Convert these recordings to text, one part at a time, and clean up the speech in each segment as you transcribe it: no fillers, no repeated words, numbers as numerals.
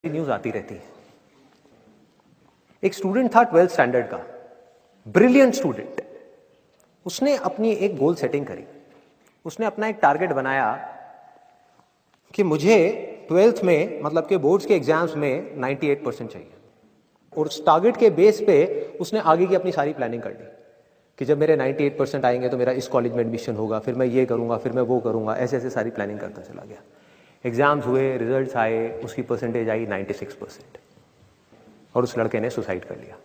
News आती रहती है। एक स्टूडेंट था 12th स्टैंडर्ड का, ब्रिलियंट स्टूडेंट। उसने अपनी एक गोल सेटिंग करी। उसने अपना एक टारगेट बनाया कि मुझे 12th में मतलब कि बोर्ड्स के एग्जाम्स में 98% चाहिए। और उस टारगेट के बेस पे उसने आगे की अपनी सारी प्लानिंग कर ली कि जब मेरे 98% आएंगे तो मेरा इस कॉलेज में एडमिशन होगा, फिर मैं ये करूंगा, फिर मैं वो करूंगा, ऐसे ऐसे सारी प्लानिंग करता चला गया। एग्जाम्स हुए, रिजल्ट्स आए, उसकी परसेंटेज आई 96% और उस लड़के ने सुसाइड कर लिया।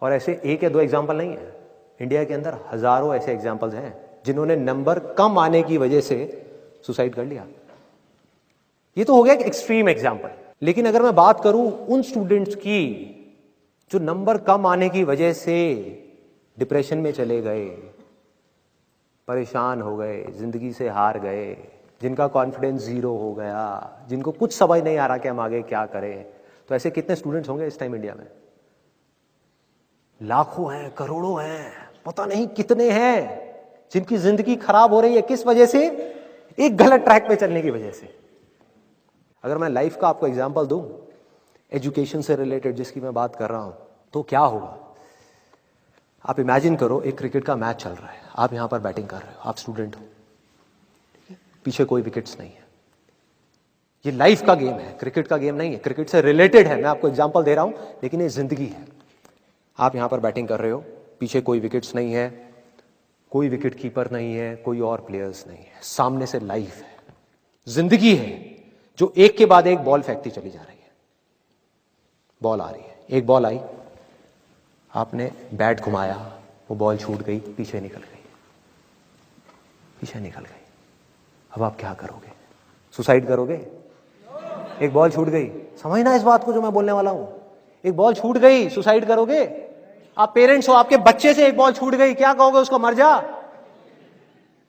और ऐसे एक या दो एग्जाम्पल नहीं है, इंडिया के अंदर हजारों ऐसे एग्जाम्पल्स हैं जिन्होंने नंबर कम आने की वजह से सुसाइड कर लिया। ये तो हो गया एक एक्सट्रीम एग्जाम्पल। लेकिन अगर मैं बात करूं उन स्टूडेंट्स की जो नंबर कम आने की वजह से डिप्रेशन में चले गए, परेशान हो गए, जिंदगी से हार गए, जिनका कॉन्फिडेंस जीरो हो गया, जिनको कुछ समझ नहीं आ रहा कि हम आगे क्या करें, तो ऐसे कितने स्टूडेंट्स होंगे इस टाइम इंडिया में? लाखों हैं, करोड़ों हैं, पता नहीं कितने हैं जिनकी जिंदगी खराब हो रही है। किस वजह से? एक गलत ट्रैक पे चलने की वजह से। अगर मैं लाइफ का आपको एग्जांपल दूं, एजुकेशन से रिलेटेड जिसकी मैं बात कर रहा हूं, तो क्या होगा? आप इमेजिन करो एक क्रिकेट का मैच चल रहा है, आप यहां पर बैटिंग कर रहे हो, आप स्टूडेंट हो, पीछे कोई विकेट्स नहीं है। ये लाइफ का गेम है, क्रिकेट का गेम नहीं है, क्रिकेट से रिलेटेड है। मैं आपको एग्जांपल दे रहा हूं, लेकिन ये जिंदगी है। आप यहां पर बैटिंग कर रहे हो, पीछे कोई विकेट्स नहीं है, कोई विकेट कीपर नहीं है, कोई और प्लेयर्स नहीं है, सामने से लाइफ है, जिंदगी है जो एक के बाद एक बॉल फेंकती चली जा रही है। बॉल आ रही है, एक बॉल आई, आपने बैट घुमाया, वो बॉल छूट गई, पीछे निकल गई, पीछे निकल गई। अब आप क्या करोगे? सुसाइड करोगे? एक बॉल छूट गई, समझना इस बात को जो मैं बोलने वाला हूं। एक बॉल छूट गई, सुसाइड करोगे? आप पेरेंट्स हो, आपके बच्चे से एक बॉल छूट गई, क्या कहोगे उसको? मर जा?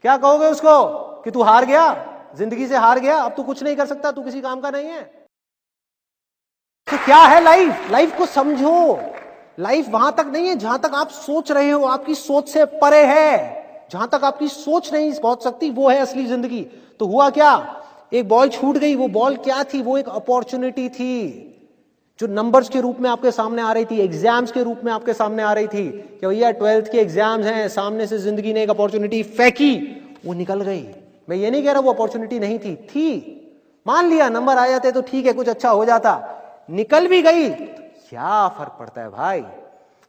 क्या कहोगे उसको कि तू हार गया, जिंदगी से हार गया, अब तू कुछ नहीं कर सकता, तू किसी काम का नहीं है? तो क्या है लाइफ? लाइफ को समझो। लाइफ वहां तक नहीं है जहां तक आप सोच रहे हो, आपकी सोच से परे है। जहां तक आपकी सोच नहीं पहुंच सकती वो है असली जिंदगी। तो हुआ क्या? एक बॉल छूट गई। वो बॉल क्या थी? वो एक अपॉर्चुनिटी थी जो नंबर्स के रूप में आपके सामने आ रही थी, एग्जाम्स के रूप में आपके सामने आ रही थी कि भैया 12th के एग्जाम्स हैं, सामने से जिंदगी ने एक अपॉर्चुनिटी फेंकी, वो निकल गई। मैं ये नहीं कह रहा वो अपॉर्चुनिटी नहीं थी। मान लिया नंबर आ जाते तो ठीक है, कुछ अच्छा हो जाता, निकल भी गई, क्या फर्क पड़ता है भाई?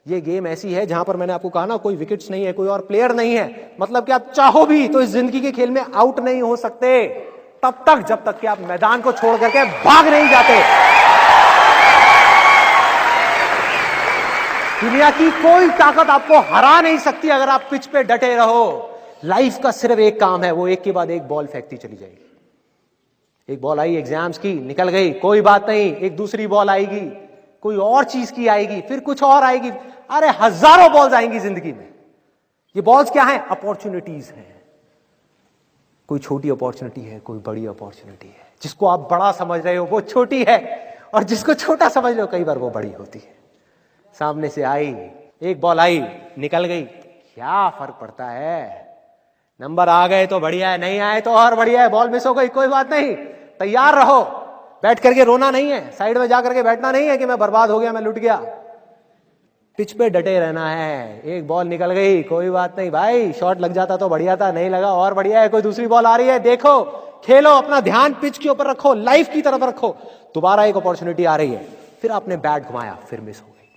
ये गेम ऐसी है जहां पर मैंने आपको कहा ना, कोई विकेट्स नहीं है, कोई और प्लेयर नहीं है, मतलब कि आप चाहो भी तो इस जिंदगी के खेल में आउट नहीं हो सकते तब तक जब तक कि आप मैदान को छोड़ करके भाग नहीं जाते। दुनिया की कोई ताकत आपको हरा नहीं सकती अगर आप पिच पे डटे रहो। लाइफ का सिर्फ एक काम है, वो एक के बाद एक बॉल फेंकती चली जाएगी। एक बॉल आई एग्जाम्स की, निकल गई, कोई बात नहीं, एक दूसरी बॉल आएगी, कोई और चीज की आएगी, फिर कुछ और आएगी। अरे हजारों बॉल्स आएंगी जिंदगी में। ये बॉल्स क्या हैं? अपॉर्चुनिटीज हैं। कोई छोटी अपॉर्चुनिटी है, कोई बड़ी अपॉर्चुनिटी है। जिसको आप बड़ा समझ रहे हो वो छोटी है, और जिसको छोटा समझ रहे हो कई बार वो बड़ी होती है। सामने से आई, एक बॉल आई, निकल गई, क्या फर्क पड़ता है? नंबर आ गए तो बढ़िया है, नहीं आए तो और बढ़िया है। बॉल मिस हो गई, कोई बात नहीं, तैयार रहो। बैठ करके रोना नहीं है, साइड में जाकर के बैठना नहीं है कि मैं बर्बाद हो गया, मैं लुट गया। पिच पे डटे रहना है। एक बॉल निकल गई, कोई बात नहीं भाई, शॉट लग जाता तो बढ़िया था, नहीं लगा और बढ़िया है। कोई दूसरी बॉल आ रही है, देखो, खेलो, अपना ध्यान पिच के ऊपर रखो, लाइफ की तरफ रखो। दोबारा एक अपॉर्चुनिटी आ रही है, फिर आपने बैट घुमाया, फिर मिस हो गई,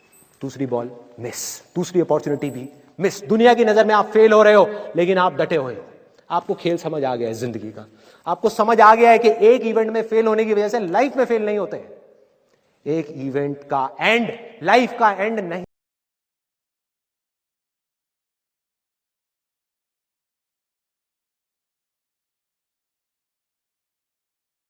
दूसरी बॉल मिस, दूसरी अपॉर्चुनिटी भी मिस। दुनिया की नजर में आप फेल हो रहे हो, लेकिन आप डटे हुए हो। आपको खेल समझ आ गया है जिंदगी का। आपको समझ आ गया है कि एक इवेंट में फेल होने की वजह से लाइफ में फेल नहीं होते। एक इवेंट का एंड लाइफ का एंड नहीं।